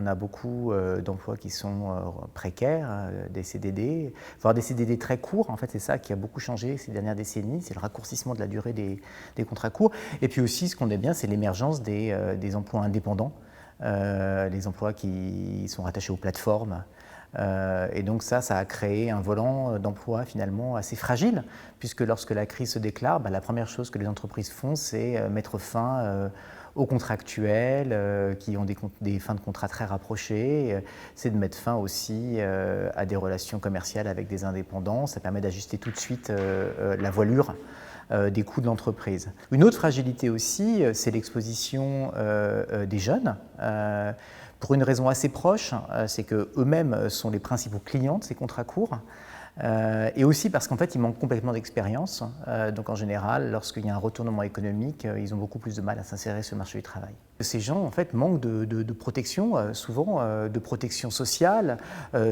on a beaucoup d'emplois qui sont précaires, des CDD, voire des CDD très courts. En fait, c'est ça qui a beaucoup changé ces dernières décennies, c'est le raccourcissement de la durée des contrats courts. Et puis aussi, ce qu'on aime bien, c'est l'émergence des emplois indépendants, les emplois qui sont rattachés aux plateformes. Et donc ça a créé un volant d'emploi finalement assez fragile, puisque lorsque la crise se déclare, la première chose que les entreprises font, c'est mettre fin aux contractuels qui ont des fins de contrat très rapprochées, c'est de mettre fin aussi à des relations commerciales avec des indépendants. Ça permet d'ajuster tout de suite la voilure des coûts de l'entreprise. Une autre fragilité aussi, c'est l'exposition des jeunes. Pour une raison assez proche, c'est qu'eux-mêmes sont les principaux clients de ces contrats courts. Et aussi parce qu'en fait, ils manquent complètement d'expérience. Donc en général, lorsqu'il y a un retournement économique, ils ont beaucoup plus de mal à s'insérer sur le marché du travail. Ces gens, en fait, manquent de protection, souvent de protection sociale,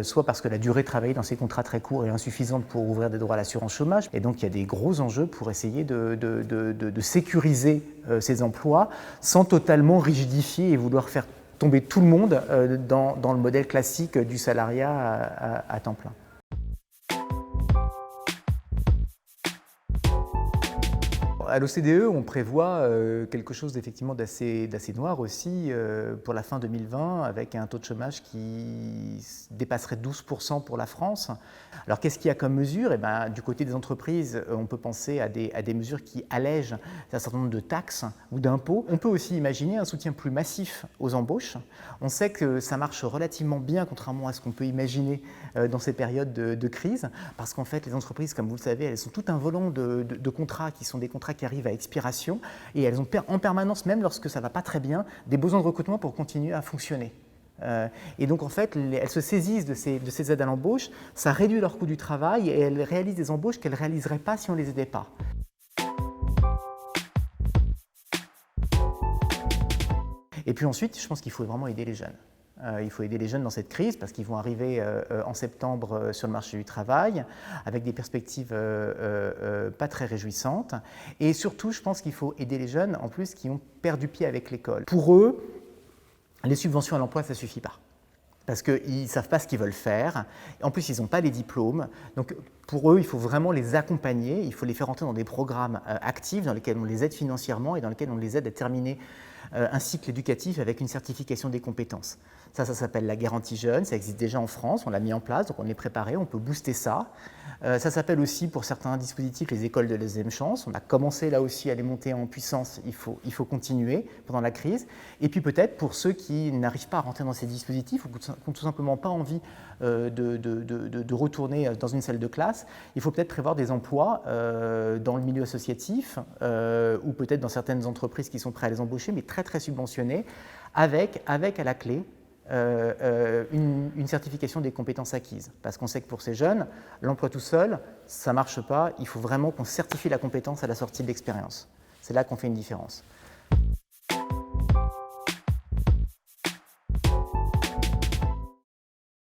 soit parce que la durée travaillée dans ces contrats très courts est insuffisante pour ouvrir des droits à l'assurance chômage. Et donc, il y a des gros enjeux pour essayer de sécuriser ces emplois sans totalement rigidifier et vouloir faire tomber tout le monde dans le modèle classique du salariat à temps plein. À l'OCDE, on prévoit quelque chose d'effectivement d'assez noir aussi pour la fin 2020, avec un taux de chômage qui dépasserait 12% pour la France. Alors qu'est-ce qu'il y a comme mesure? Du côté des entreprises, on peut penser à des mesures qui allègent un certain nombre de taxes ou d'impôts. On peut aussi imaginer un soutien plus massif aux embauches. On sait que ça marche relativement bien, contrairement à ce qu'on peut imaginer dans ces périodes de crise, parce qu'en fait, les entreprises, comme vous le savez, elles sont tout un volant de contrats qui sont des contrats qui arrivent à expiration et elles ont en permanence, même lorsque ça ne va pas très bien, des besoins de recrutement pour continuer à fonctionner. Et donc en fait, elles se saisissent de ces aides à l'embauche, ça réduit leur coût du travail et elles réalisent des embauches qu'elles ne réaliseraient pas si on ne les aidait pas. Et puis ensuite, je pense qu'il faut vraiment aider les jeunes. Il faut aider les jeunes dans cette crise parce qu'ils vont arriver en septembre sur le marché du travail avec des perspectives pas très réjouissantes. Et surtout, je pense qu'il faut aider les jeunes en plus qui ont perdu pied avec l'école. Pour eux, les subventions à l'emploi, ça ne suffit pas. Parce qu'ils ne savent pas ce qu'ils veulent faire. En plus, ils n'ont pas les diplômes. Donc, pour eux, il faut vraiment les accompagner. Il faut les faire entrer dans des programmes actifs dans lesquels on les aide financièrement et dans lesquels on les aide à terminer un cycle éducatif avec une certification des compétences. Ça s'appelle la garantie jeune. Ça existe déjà en France. On l'a mis en place, donc on est préparé. On peut booster ça. Ça s'appelle aussi, pour certains dispositifs, les écoles de deuxième chance. On a commencé là aussi à les monter en puissance. Il faut continuer pendant la crise. Et puis peut-être pour ceux qui n'arrivent pas à rentrer dans ces dispositifs ou qui n'ont tout simplement pas envie de retourner dans une salle de classe, il faut peut-être prévoir des emplois dans le milieu associatif ou peut-être dans certaines entreprises qui sont prêtes à les embaucher, mais très très subventionnées, avec à la clé une certification des compétences acquises. Parce qu'on sait que pour ces jeunes, l'emploi tout seul, ça ne marche pas. Il faut vraiment qu'on certifie la compétence à la sortie de l'expérience. C'est là qu'on fait une différence.